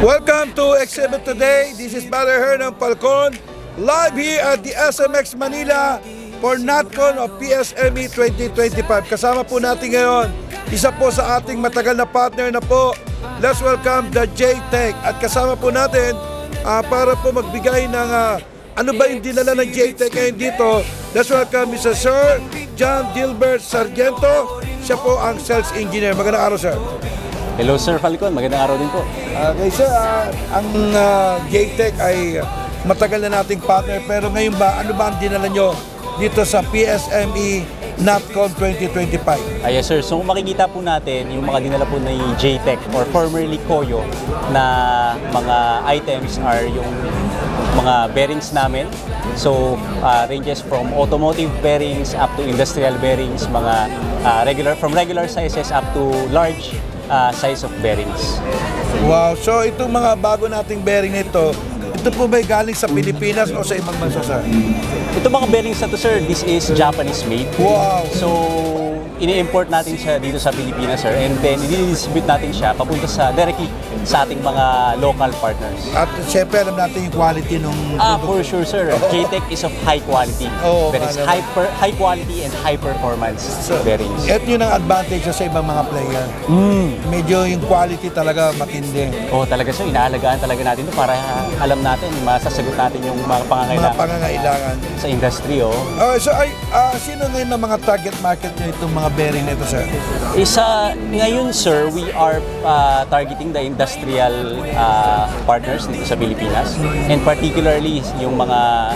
Welcome to Exhibit Today. This is Brother Hernan Falcon, live here at the SMX Manila for NatCon of PSME 2025. Kasama po natin ngayon, isa po sa ating matagal na partner na po. Let's welcome the JTech. At kasama po natin para po magbigay ng ano ba yung dinala ng JTech ngayon dito. Let's welcome Mr. Sir John Gilbert Sargento. Siya po ang sales engineer. Magandang araw, sir. Hello Sir Falcon, magandang araw din po. Okay sir, ang JTech ay matagal na nating partner, pero ngayon ba, ano ba ang dinala nyo dito sa PSME NatCon 2025? Yes sir, so makikita po natin yung mga dinala po ni JTech or formerly Koyo na mga items are yung mga bearings namin. So ranges from automotive bearings up to industrial bearings, mga from regular sizes up to large size of bearings. Wow, so itong mga bago nating bearing nito, ito po ba galing sa Pilipinas o sa ibang bansa, sir? Ito mga bearings na to sir, this is Japanese made. Wow! So ini-import natin siya dito sa Pilipinas sir, and then i-distribute natin siya papunta directly sa ating mga local partners. At syempre alam natin yung quality nung for sure sir. JTech is of high quality. Bearings, high quality and high performance bearings. At yun ang advantage sa ibang mga player. Medyo yung quality talaga matindi. Talaga sir, inaalagaan talaga natin ito para alam natin, masasagot natin yung mga pangangailangan sa industry. So sino ngayon ang mga target market nyo itong mga bearing nito, sir? Ngayon sir, we are targeting the industrial partners dito sa Pilipinas, and particularly yung mga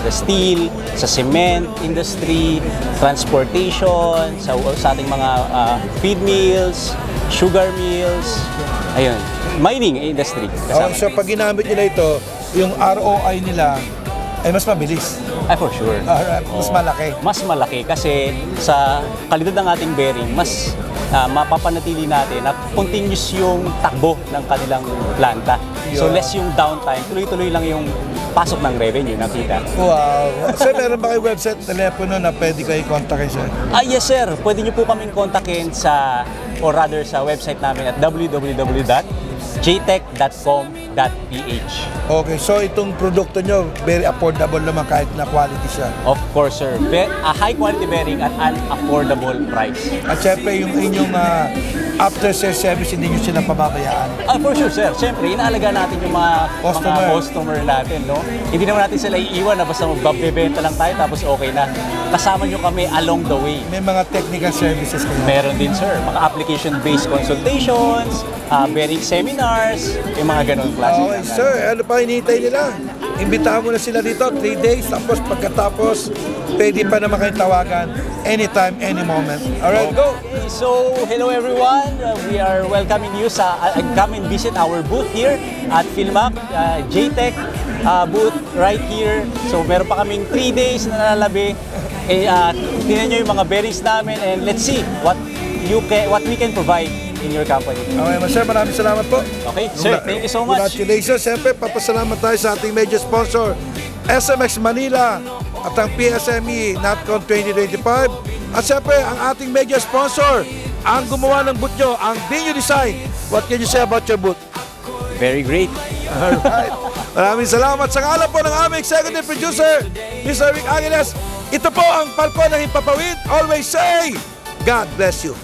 the steel, sa cement industry, transportation, sa ating mga feed mills, sugar mills, ayun, mining industry. So pag ginamit nila ito, yung ROI nila ay mas mabilis. For sure. Mas malaki. Mas malaki kasi sa kalidad ng ating bearing, mas mapapanatili natin at continuous yung takbo ng kanilang planta. So less yung downtime, tuloy-tuloy lang yung pasok ng revenue nakita. Wow. Sir, meron ba kayo website, telepono na pwede kayo kontakin, sir? Yes sir, pwede nyo po kaming kontakin sa website namin at www.jtech.com.ph. Okay, so itong produkto nyo, very affordable naman kahit na quality siya. Of course sir, a high quality bearing at an affordable price. At syempre yung inyong after sales service, hindi nyo sila pababayaan. For sure sir, syempre inaalaga natin yung mga customer natin, no? Hindi naman natin sila iiwan na basta magbebenta lang tayo tapos okay na. Kasama nyo kami along the way. May mga technical services kayo? Meron din sir, mga application-based consultations, bearing seminars, yung mga ganun klase. Okay sir, ano pa hinihintay nila? Imbitahan mo na sila dito, 3 days, tapos pagkatapos, pwede pa naman kayong tawagan anytime, any moment. Alright, go! So, hello everyone. We are welcoming you come and visit our booth here at Filmac, JTech booth right here. So, meron pa kaming 3 days na nalalabi. Tingnan nyo yung mga bearings namin and let's see what we can provide in your company. Okay, sir, maraming salamat po. Okay, sir, thank you so much. Congratulations. Siyempre, papasalamat tayo sa ating major sponsor, SMX Manila at ang PSME NatCon 2025. At siyempre, ang ating major sponsor, ang gumawa ng booth nyo, ang Binyo Design. What can you say about your booth? Very great. Alright. Maraming salamat. Sa ngalan po ng aming executive producer, Mr. Rick Angeles, ito po ang Falcon ng Himpapawid. Always say, God bless you.